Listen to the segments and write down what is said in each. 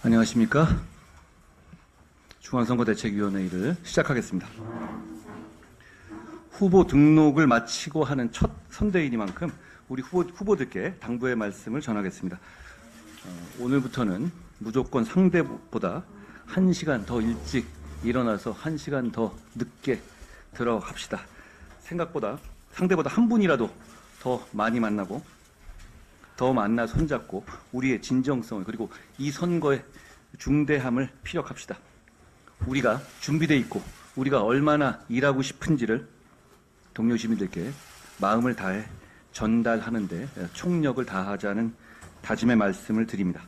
안녕하십니까. 중앙선거대책위원회의를 시작하겠습니다. 후보 등록을 마치고 하는 첫 선대위니만큼 우리 후보들께 당부의 말씀을 전하겠습니다. 오늘부터는 무조건 상대보다 1시간 더 일찍 일어나서 1시간 더 늦게 들어갑시다. 생각보다 상대보다 한 분이라도 더 많이 만나고 더 만나 손잡고 우리의 진정성을 그리고 이 선거의 중대함을 피력합시다. 우리가 준비되어 있고 우리가 얼마나 일하고 싶은지를 동료 시민들께 마음을 다해 전달하는 데 총력을 다하자는 다짐의 말씀을 드립니다.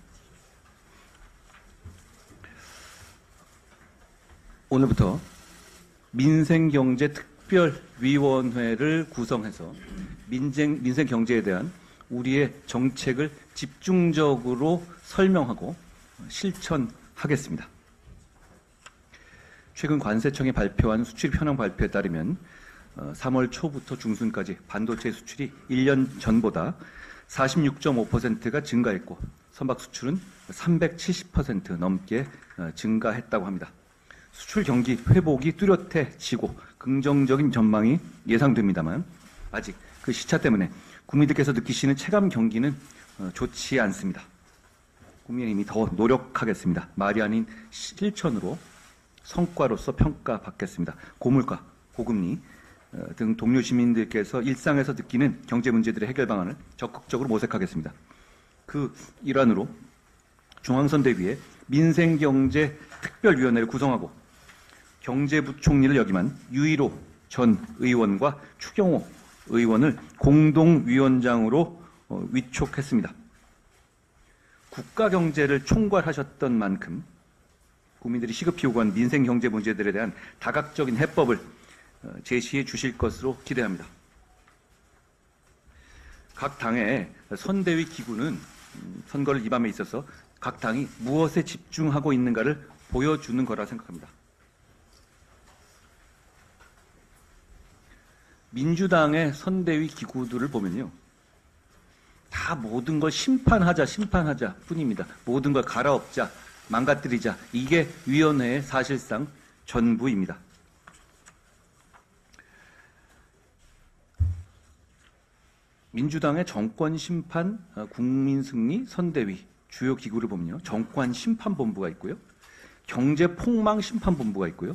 오늘부터 민생경제특별위원회를 구성해서 민생경제에 대한 우리의 정책을 집중적으로 설명하고 실천하겠습니다. 최근 관세청이 발표한 수출 현황 발표에 따르면 3월 초부터 중순까지 반도체 수출이 1년 전보다 46.5%가 증가했고 선박 수출은 370% 넘게 증가했다고 합니다. 수출 경기 회복이 뚜렷해지고 긍정적인 전망이 예상됩니다만 아직 그 시차 때문에 국민들께서 느끼시는 체감 경기는 좋지 않습니다. 국민의힘이 더 노력하겠습니다. 말이 아닌 실천으로 성과로서 평가받겠습니다. 고물가, 고금리 등 동료 시민들께서 일상에서 느끼는 경제 문제들의 해결 방안을 적극적으로 모색하겠습니다. 그 일환으로 중앙선대위에 민생경제특별위원회를 구성하고 경제부총리를 역임한 유일호 전 의원과 추경호 의원을 공동위원장으로 위촉했습니다. 국가 경제를 총괄하셨던 만큼 국민들이 시급히 요구한 민생경제 문제들에 대한 다각적인 해법을 제시해 주실 것으로 기대합니다. 각 당의 선대위 기구는 선거를 이 밤에 있어서 각 당이 무엇에 집중하고 있는가를 보여주는 거라 생각합니다. 민주당의 선대위 기구들을 보면요. 다 모든 걸 심판하자 뿐입니다. 모든 걸 갈아엎자, 망가뜨리자. 이게 위원회의 사실상 전부입니다. 민주당의 정권심판, 국민승리, 선대위 주요 기구를 보면요. 정권심판본부가 있고요. 경제폭망심판본부가 있고요.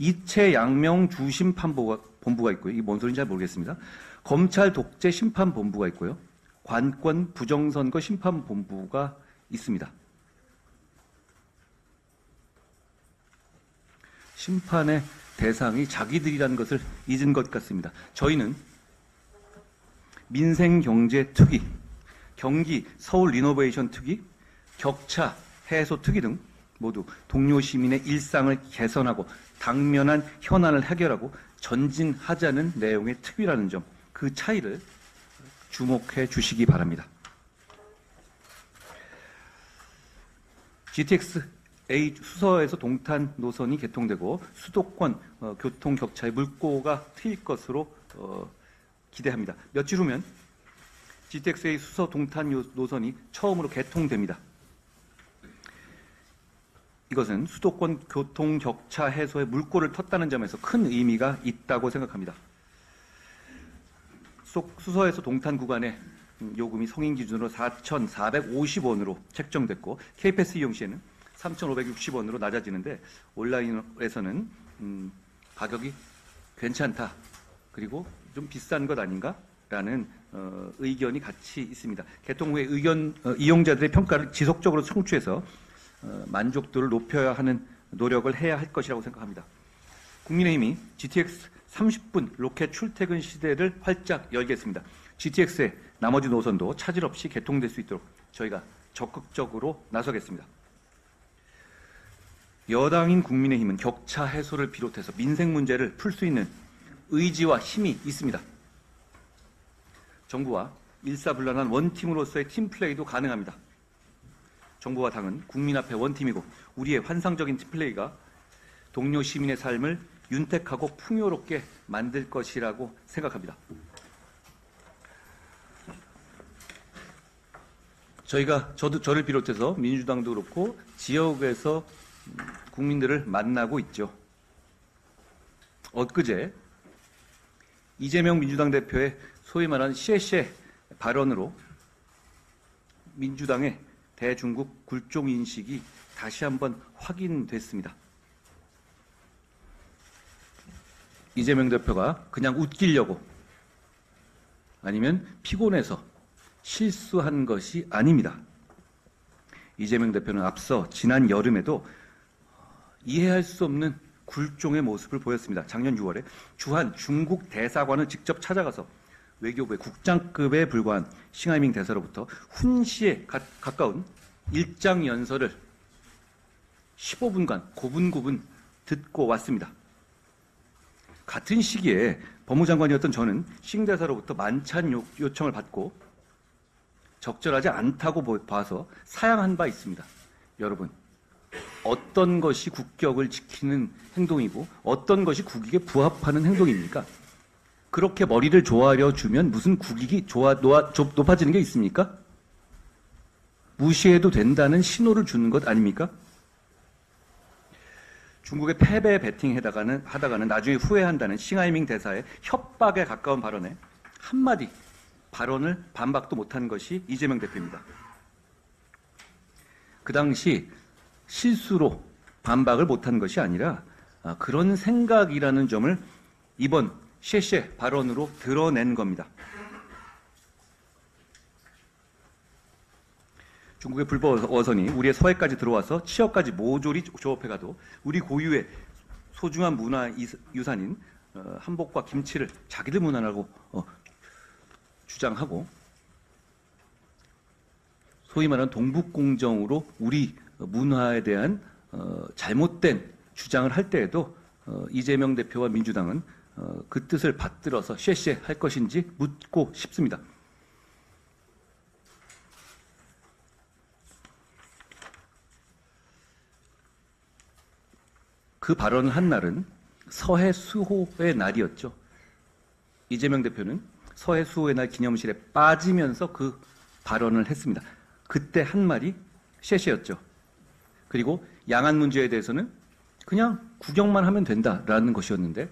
이채양명주심판본부가 있고요. 이게 뭔 소리인지 잘 모르겠습니다. 검찰독재심판본부가 있고요. 관권 부정선거 심판본부가 있습니다. 심판의 대상이 자기들이라는 것을 잊은 것 같습니다. 저희는 민생경제특위, 경기 서울 리노베이션 특위, 격차 해소 특위 등 모두 동료 시민의 일상을 개선하고 당면한 현안을 해결하고 전진하자는 내용의 특위라는 점, 그 차이를 주목해 주시기 바랍니다. GTX-A 수서에서 동탄 노선이 개통되고 수도권 교통 격차의 물꼬가 트일 것으로 기대합니다. 며칠 후면 GTX-A 수서 동탄 노선이 처음으로 개통됩니다. 이것은 수도권 교통 격차 해소에 물꼬를 텄다는 점에서 큰 의미가 있다고 생각합니다. 수서에서 동탄 구간의 요금이 성인 기준으로 4,450원으로 책정됐고 K패스 이용 시에는 3,560원으로 낮아지는데 온라인에서는 가격이 괜찮다. 그리고 좀 비싼 것 아닌가라는 의견이 같이 있습니다. 개통 후에 이용자들의 평가를 지속적으로 청취해서 만족도를 높여야 하는 노력을 해야 할 것이라고 생각합니다. 국민의힘이 GTX 30분 로켓 출퇴근 시대를 활짝 열겠습니다. GTX의 나머지 노선도 차질 없이 개통될 수 있도록 저희가 적극적으로 나서겠습니다. 여당인 국민의힘은 격차 해소를 비롯해서 민생 문제를 풀 수 있는 의지와 힘이 있습니다. 정부와 일사불란한 원팀으로서의 팀플레이도 가능합니다. 정부와 당은 국민 앞에 원팀이고 우리의 환상적인 팀플레이가 동료 시민의 삶을 윤택하고 풍요롭게 만들 것이라고 생각합니다. 저를 비롯해서 민주당도 그렇고 지역에서 국민들을 만나고 있죠. 엊그제 이재명 민주당 대표의 소위 말하는 쉐쉐 발언으로 민주당의 대중국 굴종 인식이 다시 한번 확인됐습니다. 이재명 대표가 그냥 웃기려고 아니면 피곤해서 실수한 것이 아닙니다. 이재명 대표는 앞서 지난 여름에도 이해할 수 없는 굴종의 모습을 보였습니다. 작년 6월에 주한 중국 대사관을 직접 찾아가서 외교부의 국장급에 불과한 싱하이밍 대사로부터 훈시에 가까운 일장 연설을 15분간 고분고분 듣고 왔습니다. 같은 시기에 법무장관이었던 저는 싱 대사로부터 만찬 요청을 받고 적절하지 않다고 봐서 사양한 바 있습니다. 여러분, 어떤 것이 국격을 지키는 행동이고 어떤 것이 국익에 부합하는 행동입니까? 그렇게 머리를 조아려 주면 무슨 국익이 높아지는 게 있습니까? 무시해도 된다는 신호를 주는 것 아닙니까? 중국의 패배에 하다가는 나중에 후회한다는 싱하이밍 대사의 협박에 가까운 발언에 한마디 발언을 반박도 못한 것이 이재명 대표입니다. 그 당시 실수로 반박을 못한 것이 아니라 그런 생각이라는 점을 이번 쉐쉐 발언으로 드러낸 겁니다. 중국의 불법 어선이 우리의 서해까지 들어와서 치역까지 모조리 조업해가도 우리 고유의 소중한 문화 유산인 한복과 김치를 자기들 문화라고 주장하고 소위 말하는 동북공정으로 우리 문화에 대한 잘못된 주장을 할 때에도 이재명 대표와 민주당은 그 뜻을 받들어서 쉐쉐 할 것인지 묻고 싶습니다. 그 발언을 한 날은 서해 수호의 날이었죠. 이재명 대표는 서해 수호의 날 기념실에 빠지면서 그 발언을 했습니다. 그때 한 말이 쉐쉐였죠. 그리고 양안 문제에 대해서는 그냥 구경만 하면 된다라는 것이었는데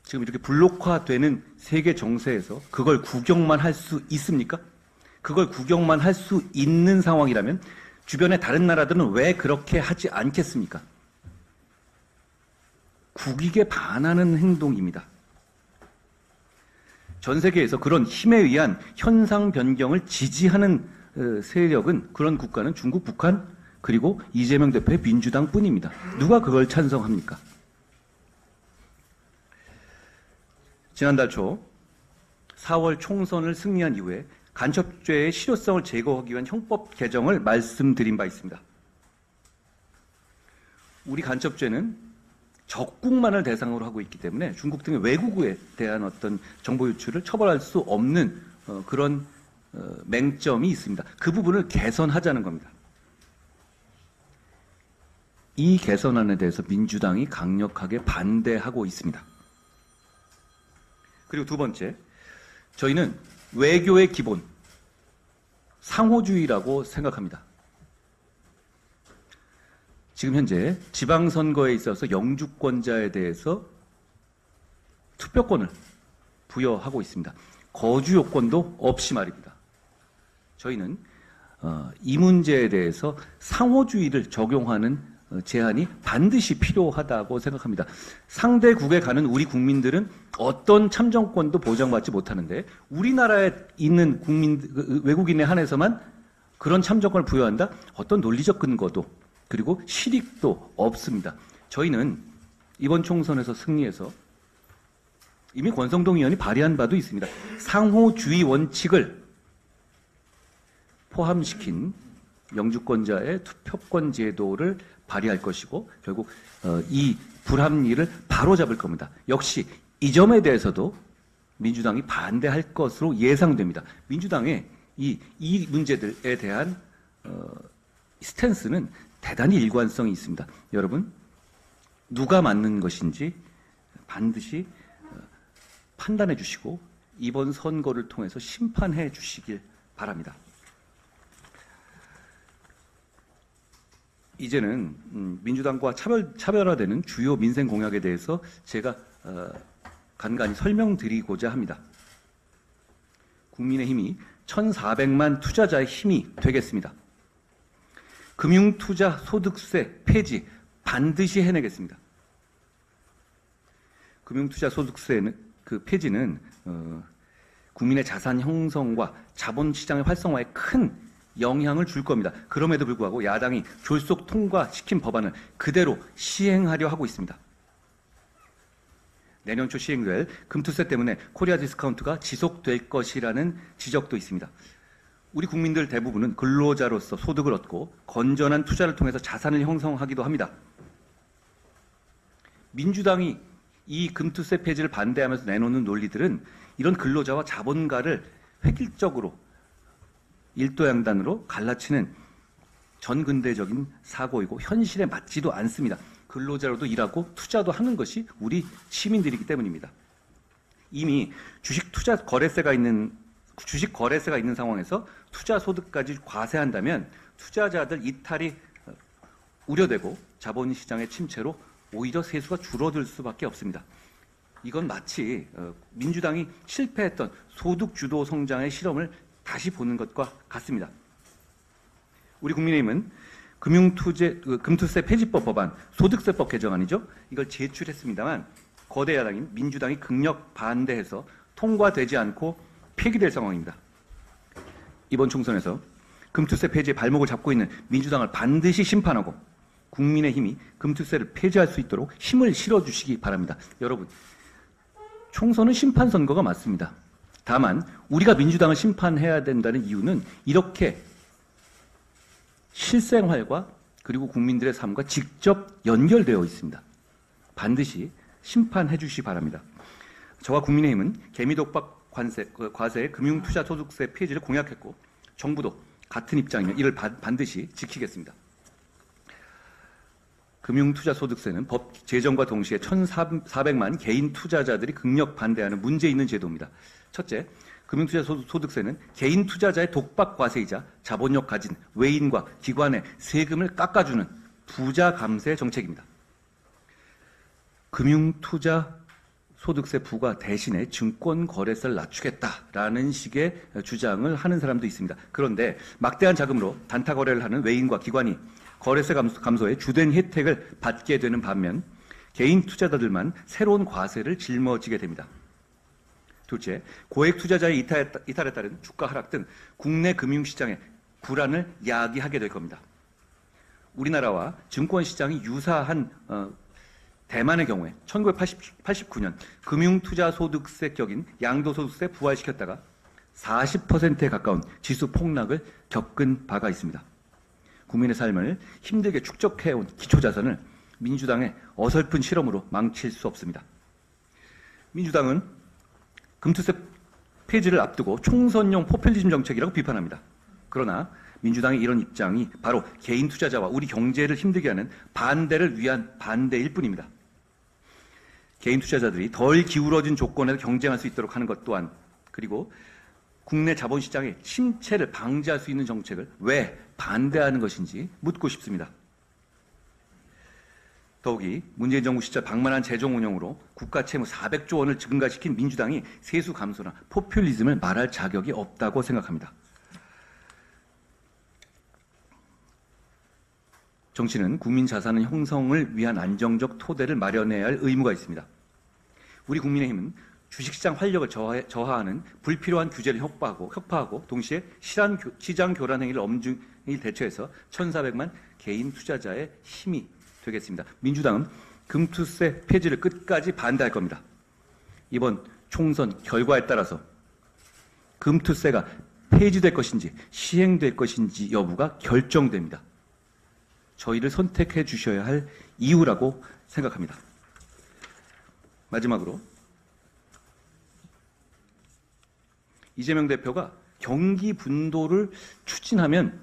지금 이렇게 블록화되는 세계 정세에서 그걸 구경만 할 수 있습니까? 그걸 구경만 할 수 있는 상황이라면 주변의 다른 나라들은 왜 그렇게 하지 않겠습니까? 국익에 반하는 행동입니다. 전 세계에서 그런 힘에 의한 현상 변경을 지지하는 세력은 그런 국가는 중국, 북한, 그리고 이재명 대표의 민주당뿐입니다. 누가 그걸 찬성합니까? 지난달 초 4월 총선을 승리한 이후에 간첩죄의 실효성을 제거하기 위한 형법 개정을 말씀드린 바 있습니다. 우리 간첩죄는 적국만을 대상으로 하고 있기 때문에 중국 등의 외국에 대한 어떤 정보 유출을 처벌할 수 없는 그런 맹점이 있습니다. 그 부분을 개선하자는 겁니다. 이 개선안에 대해서 민주당이 강력하게 반대하고 있습니다. 그리고 두 번째, 저희는 외교의 기본, 상호주의라고 생각합니다. 지금 현재 지방선거에 있어서 영주권자에 대해서 투표권을 부여하고 있습니다. 거주 요건도 없이 말입니다. 저희는 이 문제에 대해서 상호주의를 적용하는 제한이 반드시 필요하다고 생각합니다. 상대국에 가는 우리 국민들은 어떤 참정권도 보장받지 못하는데 우리나라에 있는 외국인에 한해서만 그런 참정권을 부여한다? 어떤 논리적 근거도 그리고 실익도 없습니다. 저희는 이번 총선에서 승리해서 이미 권성동 의원이 발의한 바도 있습니다. 상호주의 원칙을 포함시킨 영주권자의 투표권 제도를 발의할 것이고 결국 이 불합리를 바로잡을 겁니다. 역시 이 점에 대해서도 민주당이 반대할 것으로 예상됩니다. 민주당의 이 문제들에 대한 스탠스는 대단히 일관성이 있습니다. 여러분, 누가 맞는 것인지 반드시 판단해 주시고 이번 선거를 통해서 심판해 주시길 바랍니다. 이제는 민주당과 차별화되는 주요 민생 공약에 대해서 제가 간간히 설명드리고자 합니다. 국민의힘이 1,400만 투자자의 힘이 되겠습니다. 금융투자 소득세 폐지 반드시 해내겠습니다. 금융투자 소득세 그 폐지는 국민의 자산 형성과 자본시장의 활성화에 큰 영향을 줄 겁니다. 그럼에도 불구하고 야당이 졸속 통과시킨 법안을 그대로 시행하려 하고 있습니다. 내년 초 시행될 금투세 때문에 코리아 디스카운트가 지속될 것이라는 지적도 있습니다. 우리 국민들 대부분은 근로자로서 소득을 얻고 건전한 투자를 통해서 자산을 형성하기도 합니다. 민주당이 이 금투세 폐지를 반대하면서 내놓는 논리들은 이런 근로자와 자본가를 획일적으로 일도양단으로 갈라치는 전근대적인 사고이고 현실에 맞지도 않습니다. 근로자로도 일하고 투자도 하는 것이 우리 시민들이기 때문입니다. 이미 주식 거래세가 있는 상황에서 투자 소득까지 과세한다면 투자자들 이탈이 우려되고 자본시장의 침체로 오히려 세수가 줄어들 수밖에 없습니다. 이건 마치 민주당이 실패했던 소득주도 성장의 실험을 다시 보는 것과 같습니다. 우리 국민의힘은 금투세 폐지법 법안, 소득세법 개정안이죠. 이걸 제출했습니다만 거대 야당인 민주당이 극력 반대해서 통과되지 않고 폐기될 상황입니다. 이번 총선에서 금투세 폐지의 발목을 잡고 있는 민주당을 반드시 심판하고 국민의힘이 금투세를 폐지할 수 있도록 힘을 실어주시기 바랍니다. 여러분, 총선은 심판선거가 맞습니다. 다만 우리가 민주당을 심판해야 된다는 이유는 이렇게 실생활과 그리고 국민들의 삶과 직접 연결되어 있습니다. 반드시 심판해 주시기 바랍니다. 저와 국민의힘은 개미독박 과세 금융투자소득세 폐지를 공약했고 정부도 같은 입장이면 이를 반드시 지키겠습니다. 금융투자소득세는 법 제정과 동시에 1,400만 개인 투자자들이 극력 반대하는 문제 있는 제도입니다. 첫째, 금융투자소득세는 개인 투자자의 독박 과세이자 자본력 가진 외인과 기관의 세금을 깎아주는 부자 감세 정책입니다. 금융투자소득세 부과 대신에 증권거래세를 낮추겠다라는 식의 주장을 하는 사람도 있습니다. 그런데 막대한 자금으로 단타 거래를 하는 외인과 기관이 거래세 감소에 주된 혜택을 받게 되는 반면 개인 투자자들만 새로운 과세를 짊어지게 됩니다. 둘째, 고액 투자자의 이탈에 따른 주가 하락 등 국내 금융시장의 불안을 야기하게 될 겁니다. 우리나라와 증권시장이 유사한 대만의 경우에 1989년 금융투자소득세 격인 양도소득세 부활시켰다가 40%에 가까운 지수 폭락을 겪은 바가 있습니다. 국민의 삶을 힘들게 축적해온 기초자산을 민주당의 어설픈 실험으로 망칠 수 없습니다. 민주당은 금투세 폐지를 앞두고 총선용 포퓰리즘 정책이라고 비판합니다. 그러나 민주당의 이런 입장이 바로 개인 투자자와 우리 경제를 힘들게 하는 반대를 위한 반대일 뿐입니다. 개인 투자자들이 덜 기울어진 조건에서 경쟁할 수 있도록 하는 것 또한, 그리고 국내 자본시장의 침체를 방지할 수 있는 정책을 왜 반대하는 것인지 묻고 싶습니다. 더욱이 문재인 정부 시절 방만한 재정 운영으로 국가 채무 400조 원을 증가시킨 민주당이 세수 감소나 포퓰리즘을 말할 자격이 없다고 생각합니다. 정치는 국민 자산의 형성을 위한 안정적 토대를 마련해야 할 의무가 있습니다. 우리 국민의힘은 주식시장 활력을 저하하는 불필요한 규제를 혁파하고 동시에 시장 교란 행위를 엄중히 대처해서 1,400만 개인 투자자의 힘이 되겠습니다. 민주당은 금투세 폐지를 끝까지 반대할 겁니다. 이번 총선 결과에 따라서 금투세가 폐지될 것인지 시행될 것인지 여부가 결정됩니다. 저희를 선택해 주셔야 할 이유라고 생각합니다. 마지막으로 이재명 대표가 경기 분도를 추진하면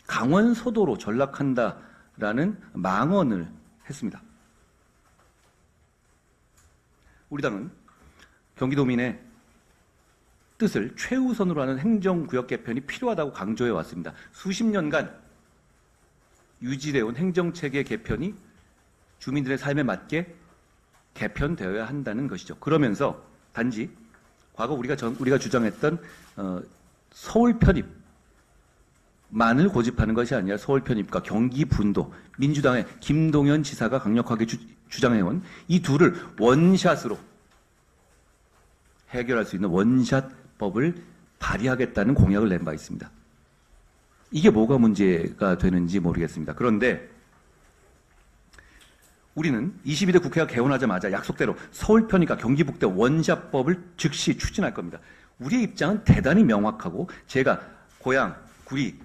강원서도로 전락한다라는 망언을 했습니다. 우리 당은 경기도민의 뜻을 최우선으로 하는 행정구역 개편이 필요하다고 강조해 왔습니다. 수십 년간 유지되어 온 행정체계 개편이 주민들의 삶에 맞게 개편되어야 한다는 것이죠. 그러면서 단지 과거 우리가 주장했던 서울 편입만을 고집하는 것이 아니라 서울 편입과 경기 분도, 민주당의 김동연 지사가 강력하게 주장해온 이 둘을 원샷으로 해결할 수 있는 원샷법을 발의하겠다는 공약을 낸 바 있습니다. 이게 뭐가 문제가 되는지 모르겠습니다. 그런데 우리는 22대 국회가 개원하자마자 약속대로 서울 편입과 경기 북대 원샷법을 즉시 추진할 겁니다. 우리의 입장은 대단히 명확하고 제가 고양, 구리,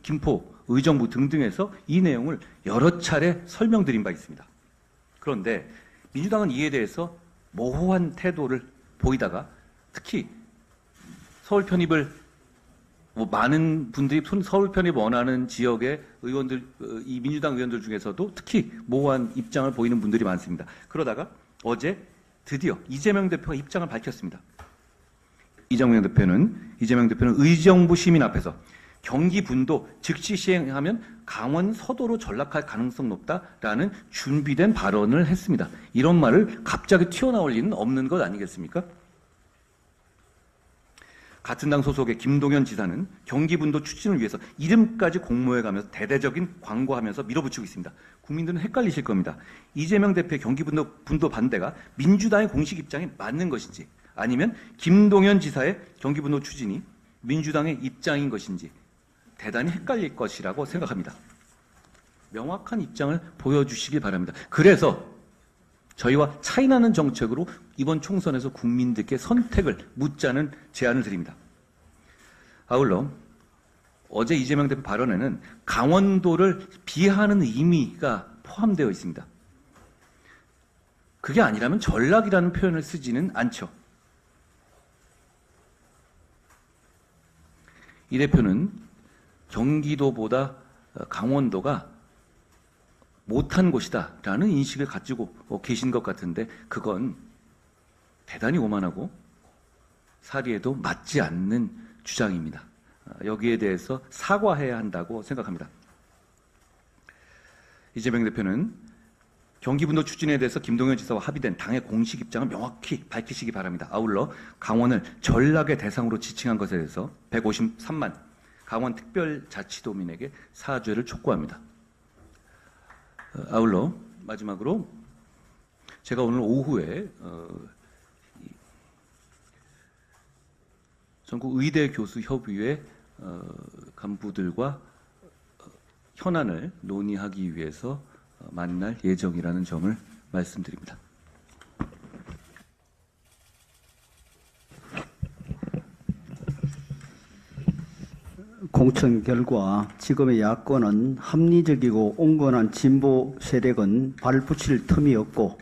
김포, 의정부 등등에서 이 내용을 여러 차례 설명드린 바 있습니다. 그런데 민주당은 이에 대해서 모호한 태도를 보이다가 특히 서울 편입을 많은 분들이 서울 편입 원하는 지역의 의원들, 이 민주당 의원들 중에서도 특히 모호한 입장을 보이는 분들이 많습니다. 그러다가 어제 드디어 이재명 대표가 입장을 밝혔습니다. 이재명 대표는 의정부 시민 앞에서 경기 분도 즉시 시행하면 강원 서도로 전락할 가능성 높다라는 준비된 발언을 했습니다. 이런 말을 갑자기 튀어나올 리는 없는 것 아니겠습니까? 같은 당 소속의 김동연 지사는 경기분도 추진을 위해서 이름까지 공모해가면서 대대적인 광고하면서 밀어붙이고 있습니다. 국민들은 헷갈리실 겁니다. 이재명 대표의 경기분도 반대가 민주당의 공식 입장에 맞는 것인지 아니면 김동연 지사의 경기분도 추진이 민주당의 입장인 것인지 대단히 헷갈릴 것이라고 생각합니다. 명확한 입장을 보여주시기 바랍니다. 그래서 저희와 차이나는 정책으로 이번 총선에서 국민들께 선택을 묻자는 제안을 드립니다. 아울러 어제 이재명 대표 발언에는 강원도를 비하하는 의미가 포함되어 있습니다. 그게 아니라면 전락이라는 표현을 쓰지는 않죠. 이 대표는 경기도보다 강원도가 못한 곳이다라는 인식을 가지고 계신 것 같은데 그건 대단히 오만하고 사리에도 맞지 않는 주장입니다. 여기에 대해서 사과해야 한다고 생각합니다. 이재명 대표는 경기분도 추진에 대해서 김동연 지사와 합의된 당의 공식 입장을 명확히 밝히시기 바랍니다. 아울러 강원을 전락의 대상으로 지칭한 것에 대해서 153만 강원 특별자치도민에게 사죄를 촉구합니다. 아울러 마지막으로 제가 오늘 오후에 전국 의대 교수 협의회 간부들과 현안을 논의하기 위해서 만날 예정이라는 점을 말씀드립니다. 공천 결과 지금의 야권은 합리적이고 온건한 진보 세력은 발붙일 틈이 없고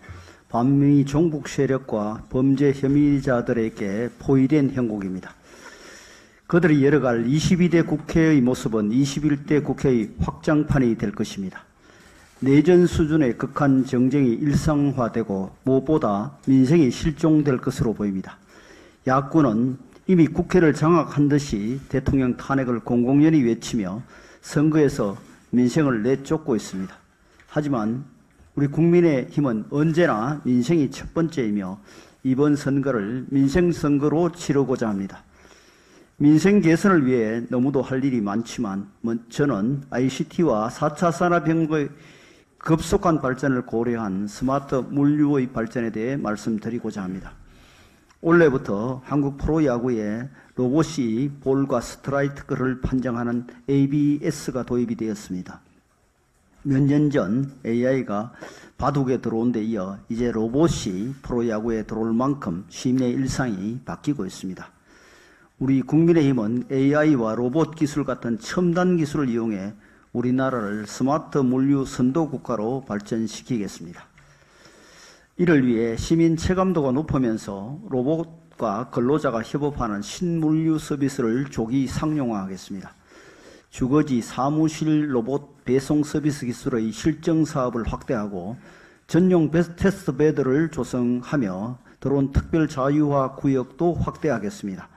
반미 종북 세력과 범죄 혐의자들에게 포위된 형국입니다. 그들이 열어갈 22대 국회의 모습은 21대 국회의 확장판이 될 것입니다. 내전 수준의 극한 정쟁이 일상화되고 무엇보다 민생이 실종될 것으로 보입니다. 야권은 이미 국회를 장악한 듯이 대통령 탄핵을 공공연히 외치며 선거에서 민생을 내쫓고 있습니다. 하지만 우리 국민의힘은 언제나 민생이 첫 번째이며 이번 선거를 민생선거로 치르고자 합니다. 민생 개선을 위해 너무도 할 일이 많지만 저는 ICT와 4차 산업혁명의 급속한 발전을 고려한 스마트 물류의 발전에 대해 말씀드리고자 합니다. 올해부터 한국 프로야구에 로봇이 볼과 스트라이크를 판정하는 ABS가 도입이 되었습니다. 몇 년 전 AI가 바둑에 들어온 데 이어 이제 로봇이 프로야구에 들어올 만큼 시민의 일상이 바뀌고 있습니다. 우리 국민의힘은 AI와 로봇 기술 같은 첨단 기술을 이용해 우리나라를 스마트 물류 선도 국가로 발전시키겠습니다. 이를 위해 시민 체감도가 높으면서 로봇과 근로자가 협업하는 신물류 서비스를 조기 상용화하겠습니다. 주거지 사무실 로봇 배송 서비스 기술의 실증 사업을 확대하고 전용 테스트 베드를 조성하며 드론 특별 자유화 구역도 확대하겠습니다.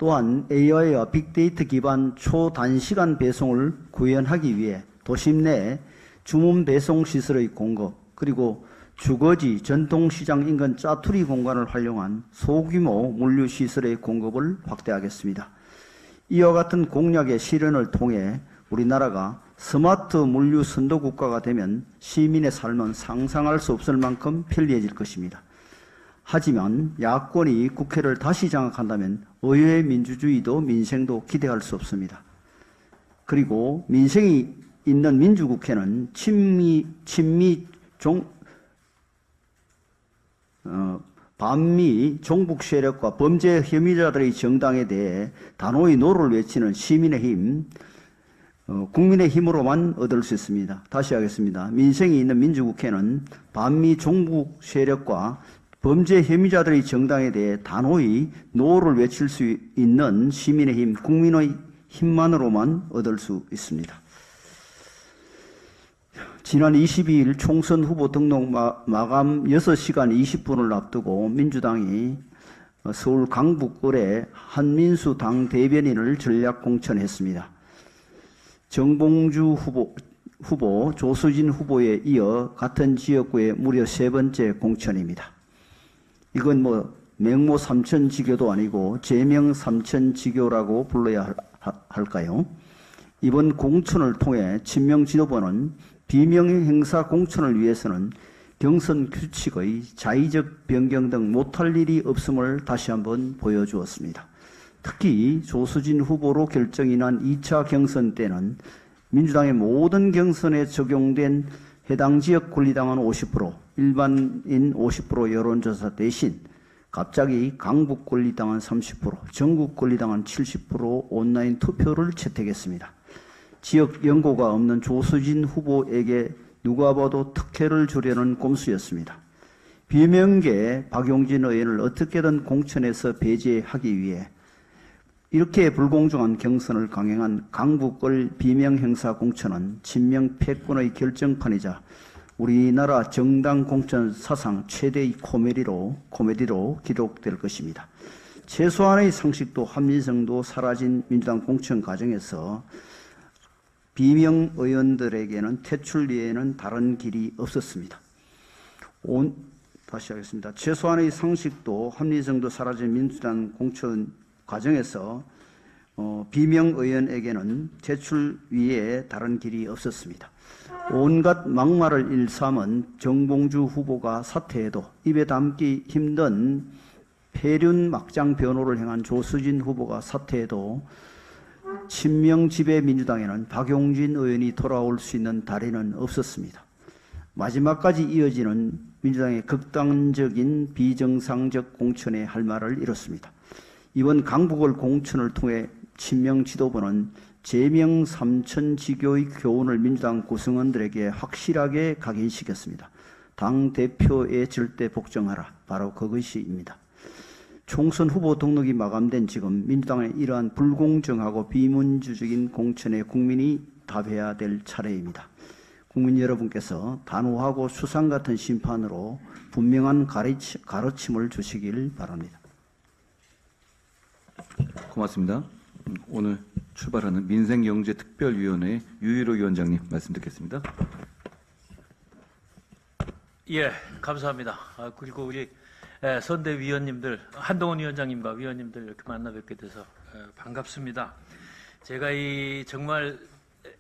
또한 AI와 빅데이터 기반 초단시간 배송을 구현하기 위해 도심 내 주문 배송 시설의 공급, 그리고 주거지 전통시장 인근 짜투리 공간을 활용한 소규모 물류 시설의 공급을 확대하겠습니다. 이와 같은 공약의 실현을 통해 우리나라가 스마트 물류 선도 국가가 되면 시민의 삶은 상상할 수 없을 만큼 편리해질 것입니다. 하지만 야권이 국회를 다시 장악한다면 의회 민주주의도 민생도 기대할 수 없습니다. 그리고 민생이 있는 민주국회는 반미 종북 세력과 범죄 혐의자들의 정당에 대해 단호히 노를 외치는 시민의힘, 국민의힘으로만 얻을 수 있습니다. 다시 하겠습니다. 민생이 있는 민주국회는 반미 종북 세력과 범죄 혐의자들의 정당에 대해 단호히 노를 외칠 수 있는 시민의힘, 국민의 힘만으로만 얻을 수 있습니다. 지난 22일 총선 후보 등록 마감 6시간 20분을 앞두고 민주당이 서울 강북을에 한민수 당 대변인을 전략 공천했습니다. 정봉주 후보, 조수진 후보에 이어 같은 지역구의 무려 3번째 공천입니다. 이건 맹모 삼천지교도 아니고 제명 삼천지교라고 불러야 할까요? 이번 공천을 통해 친명 지도부는 비명 행사 공천을 위해서는 경선 규칙의 자의적 변경 등 못할 일이 없음을 다시 한번 보여주었습니다. 특히 조수진 후보로 결정이 난 2차 경선 때는 민주당의 모든 경선에 적용된 해당 지역 권리당원 50%, 일반인 50% 여론조사 대신 갑자기 강북 권리당원 30%, 전국 권리당원 70% 온라인 투표를 채택했습니다. 지역 연고가 없는 조수진 후보에게 누가 봐도 특혜를 주려는 꼼수였습니다. 비명계 박용진 의원을 어떻게든 공천해서 배제하기 위해 이렇게 불공정한 경선을 강행한 강북을 비명 행사 공천은 친명 패권의 결정판이자 우리나라 정당 공천 사상 최대의 코미디로 기록될 것입니다. 최소한의 상식도 합리성도 사라진 민주당 공천 과정에서 비명 의원들에게는 퇴출 외에는 다른 길이 없었습니다. 다시 하겠습니다. 최소한의 상식도 합리성도 사라진 민주당 공천 과정에서 비명 의원에게는 퇴출 위에 다른 길이 없었습니다. 온갖 막말을 일삼은 정봉주 후보가 사퇴해도 입에 담기 힘든 폐륜 막장 변호를 행한 조수진 후보가 사퇴해도 친명 지배 민주당에는 박용진 의원이 돌아올 수 있는 다리는 없었습니다. 마지막까지 이어지는 민주당의 극단적인 비정상적 공천에 할 말을 잃었습니다. 이번 강북을 공천을 통해 친명 지도부는 제명 삼천지교의 교훈을 민주당 구성원들에게 확실하게 각인시켰습니다. 당대표에 절대 복종하라. 바로 그것입니다. 총선 후보 등록이 마감된 지금 민주당의 이러한 불공정하고 비민주적인 공천에 국민이 답해야 될 차례입니다. 국민 여러분께서 단호하고 수상 같은 심판으로 분명한 가르침을 주시길 바랍니다. 고맙습니다. 오늘 출발하는 민생경제특별위원회 유일호 위원장님 말씀 듣겠습니다. 예, 감사합니다. 그리고 우리 선대위원님들, 한동훈 위원장님과 위원님들 이렇게 만나 뵙게 돼서 반갑습니다. 제가 정말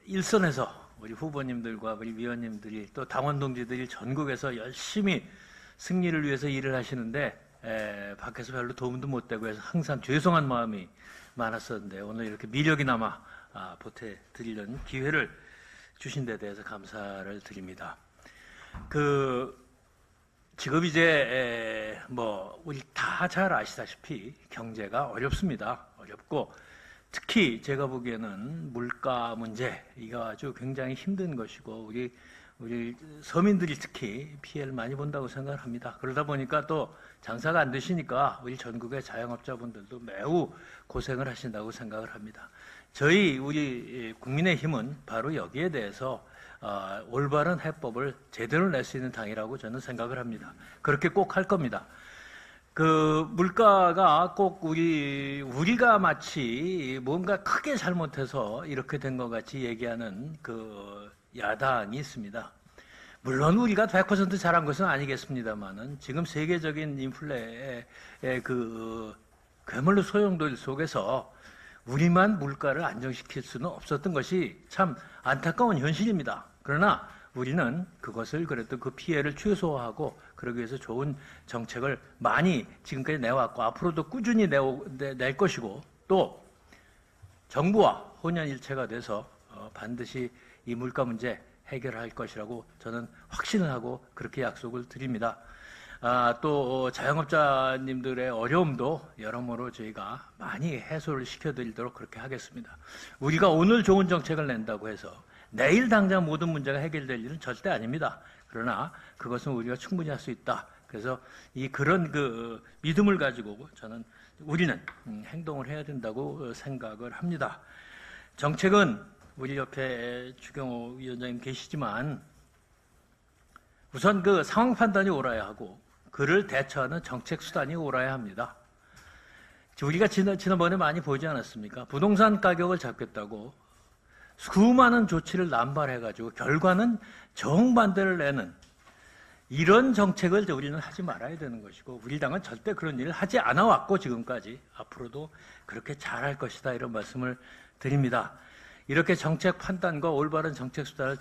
일선에서 우리 후보님들과 우리 위원님들이 또 당원 동지들이 전국에서 열심히 승리를 위해서 일을 하시는데 밖에서 별로 도움도 못 되고 해서 항상 죄송한 마음이 많았었는데 오늘 이렇게 미력이나마 보태드리는 기회를 주신 데 대해서 감사를 드립니다. 지금 이제 우리 다 잘 아시다시피 경제가 어렵습니다. 어렵고 특히 제가 보기에는 물가 문제 이거 아주 굉장히 힘든 것이고 우리 서민들이 특히 피해를 많이 본다고 생각을 합니다. 그러다 보니까 또 장사가 안 되시니까 우리 전국의 자영업자분들도 매우 고생을 하신다고 생각을 합니다. 우리 국민의힘은 바로 여기에 대해서 올바른 해법을 제대로 낼 수 있는 당이라고 저는 생각을 합니다. 그렇게 꼭 할 겁니다. 그 물가가 꼭 우리가 마치 뭔가 크게 잘못해서 이렇게 된 것 같이 얘기하는 그 야당이 있습니다. 물론 우리가 100% 잘한 것은 아니겠습니다만은 지금 세계적인 인플레의 그 괴물로 소용돌이 속에서 우리만 물가를 안정시킬 수는 없었던 것이 참 안타까운 현실입니다. 그러나 우리는 그것을 그래도 그 피해를 최소화하고 그러기 위해서 좋은 정책을 많이 지금까지 내왔고 앞으로도 꾸준히 낼 것이고 또 정부와 혼연일체가 돼서 반드시 이 물가 문제 해결할 것이라고 저는 확신을 하고 그렇게 약속을 드립니다. 또 자영업자님들의 어려움도 여러모로 저희가 많이 해소를 시켜드리도록 그렇게 하겠습니다. 우리가 오늘 좋은 정책을 낸다고 해서 내일 당장 모든 문제가 해결될 일은 절대 아닙니다. 그러나 그것은 우리가 충분히 할 수 있다. 그래서 그런 그 믿음을 가지고 우리는 행동을 해야 된다고 생각을 합니다. 정책은 우리 옆에 추경호 위원장님 계시지만 우선 그 상황 판단이 옳아야 하고 그를 대처하는 정책 수단이 옳아야 합니다. 우리가 지난번에 많이 보지 않았습니까? 부동산 가격을 잡겠다고 수많은 조치를 남발해가지고 결과는 정반대를 내는 이런 정책을 우리는 하지 말아야 되는 것이고 우리 당은 절대 그런 일을 하지 않아 왔고 지금까지 앞으로도 그렇게 잘할 것이다 이런 말씀을 드립니다. 이렇게 정책 판단과 올바른 정책 수단을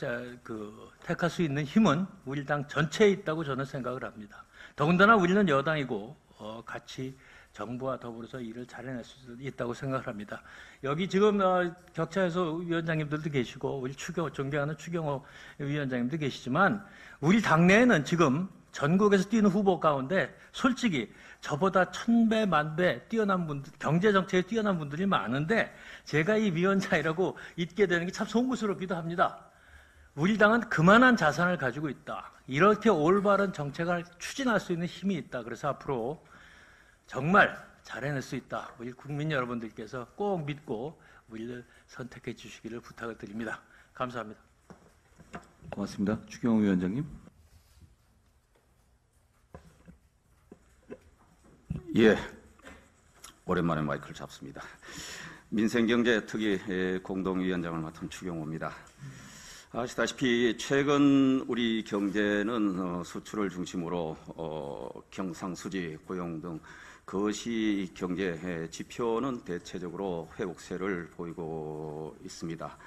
택할 수 있는 힘은 우리 당 전체에 있다고 저는 생각을 합니다. 더군다나 우리는 여당이고 같이 정부와 더불어서 일을 잘해낼 수 있다고 생각을 합니다. 여기 지금 격차에서 위원장님들도 계시고 우리 존경하는 추경호 위원장님도 계시지만 우리 당내에는 지금 전국에서 뛰는 후보 가운데 솔직히 저보다 1000배, 10,000배 뛰어난 분들, 경제정책에 뛰어난 분들이 많은데 제가 이 위원장이라고 있게 되는 게 참 송구스럽기도 합니다. 우리 당은 그만한 자산을 가지고 있다. 이렇게 올바른 정책을 추진할 수 있는 힘이 있다. 그래서 앞으로 정말 잘해낼 수 있다. 우리 국민 여러분들께서 꼭 믿고 우리를 선택해 주시기를 부탁을 드립니다. 감사합니다. 고맙습니다. 추경호 위원장님. 예, 오랜만에 마이크를 잡습니다. 민생경제특위 공동위원장을 맡은 추경호입니다. 아시다시피 최근 우리 경제는 수출을 중심으로 경상수지, 고용 등 거시 경제 지표는 대체적으로 회복세를 보이고 있습니다.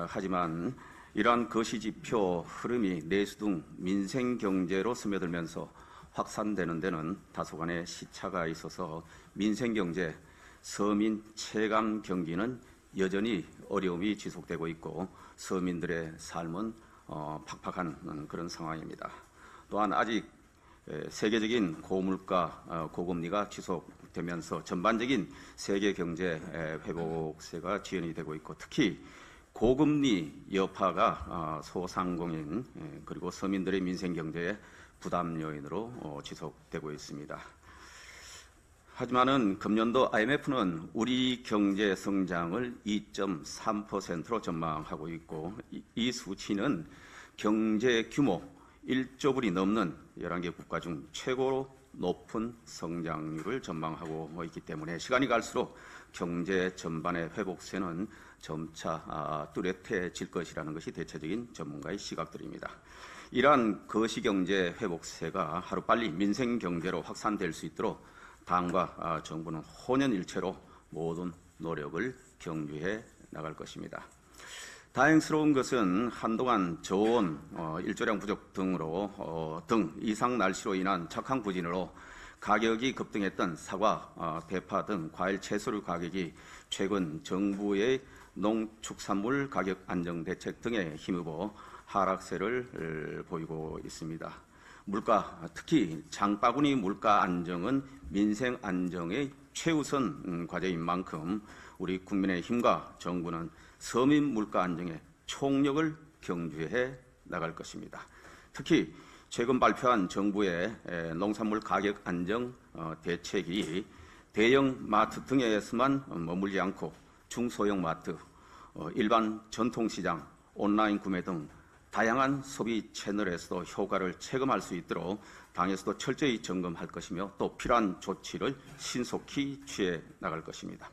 하지만 이러한 거시 지표 흐름이 내수 등 민생 경제로 스며들면서 확산되는 데는 다소간의 시차가 있어서 민생 경제, 서민 체감 경기는 여전히 어려움이 지속되고 있고 서민들의 삶은 팍팍한 그런 상황입니다. 또한 아직 세계적인 고물가, 고금리가 지속되면서 전반적인 세계 경제 회복세가 지연이 되고 있고 특히 고금리 여파가 소상공인 그리고 서민들의 민생 경제에 부담 요인으로 지속되고 있습니다. 하지만은 금년도 IMF는 우리 경제 성장을 2.3%로 전망하고 있고 이 수치는 경제 규모 1조 불이 넘는 11개 국가 중 최고로 높은 성장률을 전망하고 있기 때문에 시간이 갈수록 경제 전반의 회복세는 점차 뚜렷해질 것이라는 것이 대체적인 전문가의 시각들입니다. 이러한 거시경제 회복세가 하루빨리 민생경제로 확산될 수 있도록 당과 정부는 혼연일체로 모든 노력을 경주해 나갈 것입니다. 다행스러운 것은 한동안 저온, 일조량 부족 등으로 이상 날씨로 인한 적항부진으로 가격이 급등했던 사과, 대파 등 과일, 채소류 가격이 최근 정부의 농축산물 가격 안정 대책 등에 힘입어 하락세를 보이고 있습니다. 물가, 특히 장바구니 물가 안정은 민생 안정의 최우선 과제인 만큼 우리 국민의힘과 정부는 서민 물가 안정에 총력을 경주해 나갈 것입니다. 특히 최근 발표한 정부의 농산물 가격 안정 대책이 대형 마트 등에서만 머물지 않고 중소형 마트, 일반 전통시장, 온라인 구매 등 다양한 소비 채널에서도 효과를 체감할 수 있도록 당에서도 철저히 점검할 것이며 또 필요한 조치를 신속히 취해 나갈 것입니다.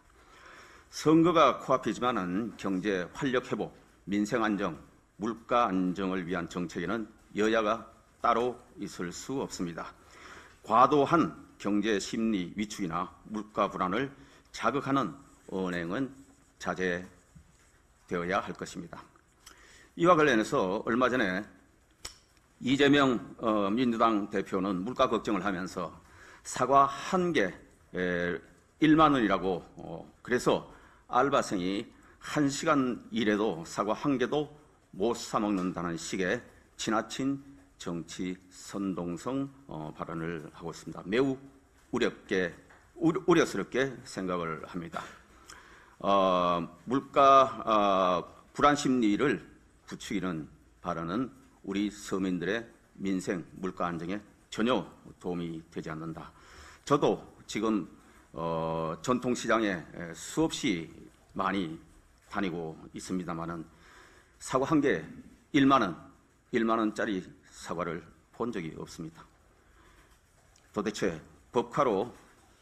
선거가 코앞이지만은 경제 활력 회복, 민생 안정, 물가 안정을 위한 정책에는 여야가 따로 있을 수 없습니다. 과도한 경제 심리 위축이나 물가 불안을 자극하는 언행은 자제되어야 할 것입니다. 이와 관련해서 얼마 전에 이재명 민주당 대표는 물가 걱정을 하면서 사과 한 개 1만 원이라고 그래서 알바생이 1시간 일해도 사과 한 개도 못 사 먹는다는 식의 지나친 정치 선동성 발언을 하고 있습니다. 매우 우려스럽게 생각을 합니다. 물가 불안 심리를 부추기는 발언은 우리 서민들의 민생 물가 안정에 전혀 도움이 되지 않는다. 저도 지금 전통시장에 수없이 많이 다니고 있습니다만은 사과 한 개 1만 원짜리 사과를 본 적이 없습니다. 도대체 법카로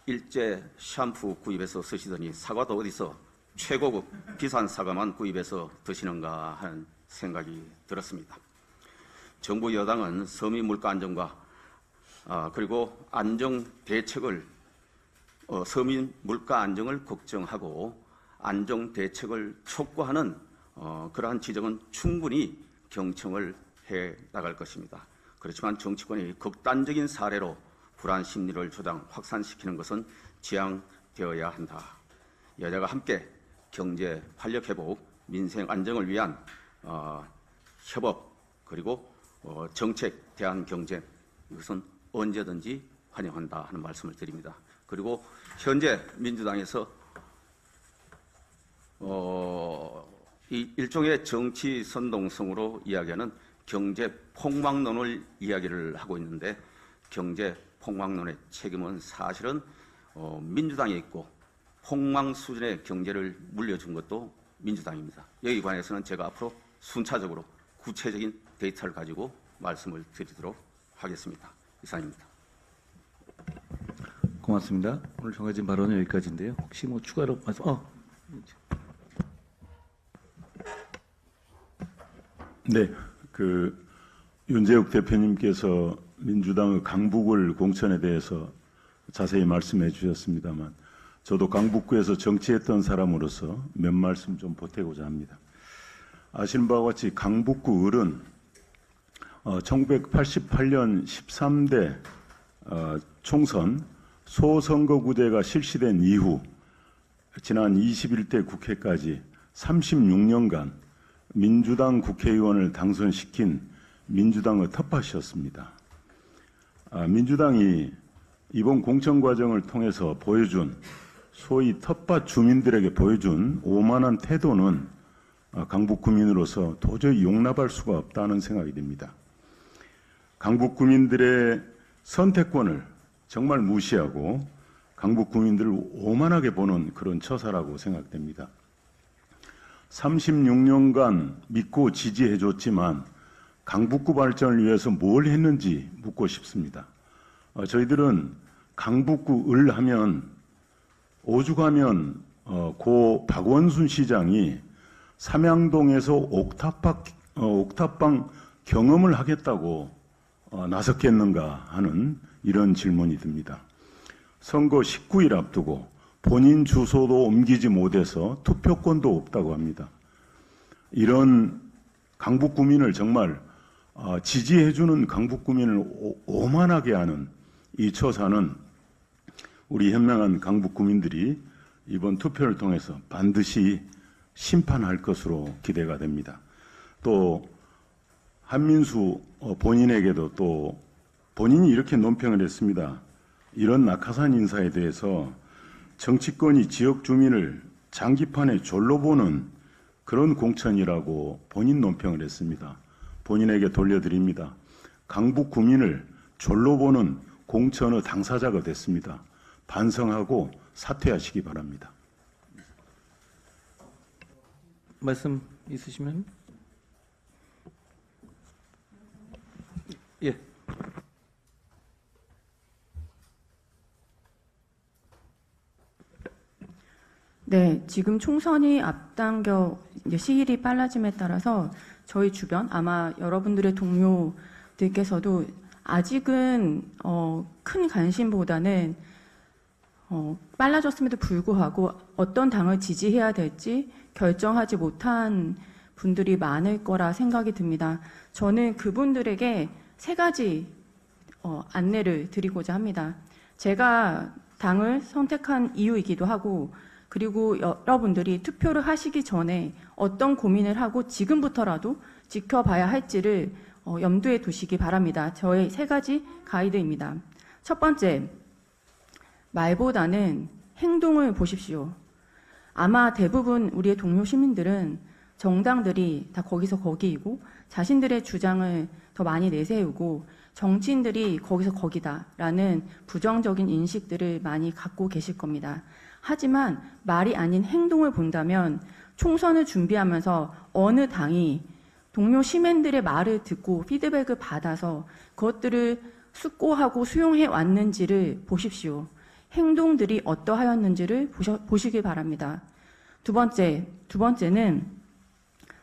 일제 샴푸 구입해서 쓰시더니 사과도 어디서 최고급 비싼 사과만 구입해서 드시는가 하는 생각이 들었습니다. 정부 여당은 서민 물가 안정과 그리고 안정 대책을 서민 물가 안정을 걱정하고 안정 대책을 촉구하는 그러한 지적은 충분히 경청을 해 나갈 것입니다. 그렇지만 정치권이 극단적인 사례로 불안 심리를 조장 확산시키는 것은 지양되어야 한다. 여야가 함께 경제 활력 회복, 민생 안정을 위한 협업 그리고 정책 대안 경쟁 이것은 언제든지 환영한다 하는 말씀을 드립니다. 그리고 현재 민주당에서 이 일종의 정치 선동성으로 이야기하는 경제 폭망론을 이야기를 하고 있는데 경제 폭망론의 책임은 사실은 민주당에 있고 폭망 수준의 경제를 물려준 것도 민주당입니다. 여기 관해서는 제가 앞으로 순차적으로 구체적인 데이터를 가지고 말씀을 드리도록 하겠습니다. 이상입니다. 고맙습니다. 오늘 정해진 발언은 여기까지인데요. 혹시 뭐 추가로 말씀? 네, 윤재욱 대표님께서 민주당의 강북을 공천에 대해서 자세히 말씀해 주셨습니다만 저도 강북구에서 정치했던 사람으로서 몇 말씀 좀 보태고자 합니다. 아시는 바와 같이 강북구 을은 1988년 13대 총선 소선거구제가 실시된 이후 지난 21대 국회까지 36년간 민주당 국회의원을 당선시킨 민주당의 텃밭이었습니다. 민주당이 이번 공천 과정을 통해서 보여준 소위 텃밭 주민들에게 보여준 오만한 태도는 강북구민으로서 도저히 용납할 수가 없다는 생각이 듭니다. 강북구민들의 선택권을 정말 무시하고 강북구민들을 오만하게 보는 그런 처사라고 생각됩니다. 36년간 믿고 지지해줬지만 강북구 발전을 위해서 뭘 했는지 묻고 싶습니다. 저희들은 강북구 을 하면 오죽하면 고 박원순 시장이 삼양동에서 옥탑방 경험을 하겠다고 나섰겠는가 하는 이런 질문이 듭니다. 선거 19일 앞두고 본인 주소도 옮기지 못해서 투표권도 없다고 합니다. 이런 강북구민을 정말 지지해주는 강북구민을 오만하게 하는 이 처사는 우리 현명한 강북구민들이 이번 투표를 통해서 반드시 심판할 것으로 기대가 됩니다. 또 한민수 본인에게도 또 본인이 이렇게 논평을 했습니다. 이런 낙하산 인사에 대해서 정치권이 지역 주민을 장기판에 졸로 보는 그런 공천이라고 본인 논평을 했습니다. 본인에게 돌려드립니다. 강북 구민을 졸로 보는 공천의 당사자가 됐습니다. 반성하고 사퇴하시기 바랍니다. 말씀 있으시면 예. 네, 지금 총선이 앞당겨 이제 시일이 빨라짐에 따라서 저희 주변 아마 여러분들의 동료들께서도 아직은 큰 관심보다는 빨라졌음에도 불구하고 어떤 당을 지지해야 될지 결정하지 못한 분들이 많을 거라 생각이 듭니다. 저는 그분들에게 세 가지 안내를 드리고자 합니다. 제가 당을 선택한 이유이기도 하고, 그리고 여러분들이 투표를 하시기 전에 어떤 고민을 하고 지금부터라도 지켜봐야 할지를 염두에 두시기 바랍니다. 저의 세 가지 가이드입니다. 첫 번째, 말보다는 행동을 보십시오. 아마 대부분 우리의 동료 시민들은 정당들이 다 거기서 거기이고 자신들의 주장을 더 많이 내세우고 정치인들이 거기서 거기다라는 부정적인 인식들을 많이 갖고 계실 겁니다. 하지만 말이 아닌 행동을 본다면 총선을 준비하면서 어느 당이 동료 시민들의 말을 듣고 피드백을 받아서 그것들을 숙고하고 수용해 왔는지를 보십시오. 행동들이 어떠하였는지를 보시기 바랍니다. 두 번째는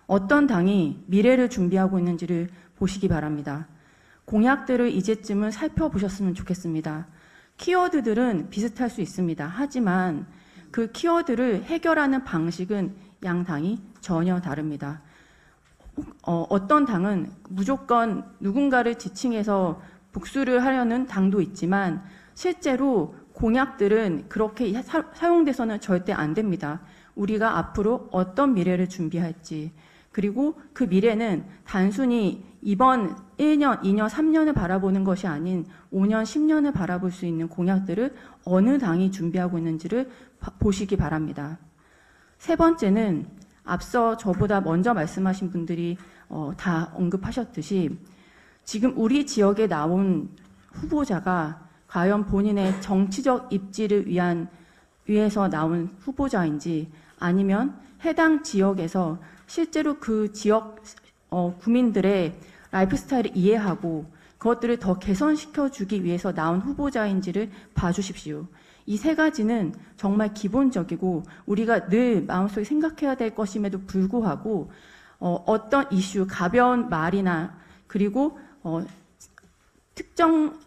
어떤 당이 미래를 준비하고 있는지를 보시기 바랍니다. 공약들을 이제쯤은 살펴보셨으면 좋겠습니다. 키워드들은 비슷할 수 있습니다. 하지만 그 키워드를 해결하는 방식은 양 당이 전혀 다릅니다. 어떤 당은 무조건 누군가를 지칭해서 복수를 하려는 당도 있지만 실제로 공약들은 그렇게 사용돼서는 절대 안 됩니다. 우리가 앞으로 어떤 미래를 준비할지, 그리고 그 미래는 단순히 이번 1년, 2년, 3년을 바라보는 것이 아닌 5년, 10년을 바라볼 수 있는 공약들을 어느 당이 준비하고 있는지를 보시기 바랍니다. 세 번째는 앞서 저보다 먼저 말씀하신 분들이 다 언급하셨듯이 지금 우리 지역에 나온 후보자가 과연 본인의 정치적 입지를 위해서 나온 후보자인지, 아니면 해당 지역에서 실제로 그 지역 구민들의 라이프 스타일을 이해하고 그것들을 더 개선시켜주기 위해서 나온 후보자인지를 봐주십시오. 이 세 가지는 정말 기본적이고 우리가 늘 마음속에 생각해야 될 것임에도 불구하고 어떤 이슈, 가벼운 말이나 그리고 특정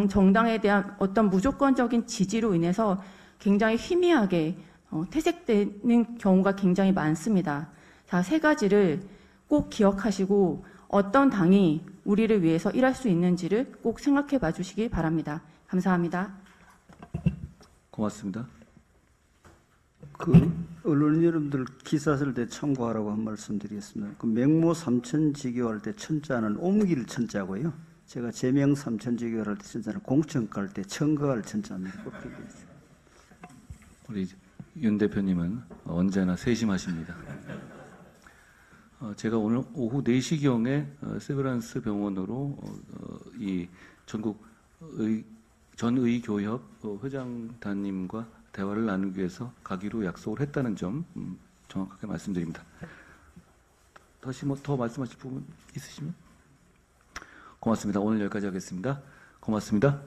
정당에 대한 어떤 무조건적인 지지로 인해서 굉장히 희미하게 퇴색되는 경우가 굉장히 많습니다. 자, 세 가지를 꼭 기억하시고 어떤 당이 우리를 위해서 일할 수 있는지를 꼭 생각해 봐 주시기 바랍니다. 감사합니다. 고맙습니다. 언론 여러분들 기사 쓸 때 참고하라고 한 말씀 드리겠습니다. 맹모 삼천지교 할 때 천자는 옮길 천자고요. 제가 제명 삼천지교 할 때 천자는 공천가 할 때 청거할 천자입니다. 우리 윤 대표님은 언제나 세심하십니다. 제가 오늘 오후 4시경에 세브란스 병원으로 이 전국 전의교협 회장단님과 대화를 나누기 위해서 가기로 약속을 했다는 점 정확하게 말씀드립니다. 다시 더 말씀하실 부분 있으시면? 고맙습니다. 오늘 여기까지 하겠습니다. 고맙습니다.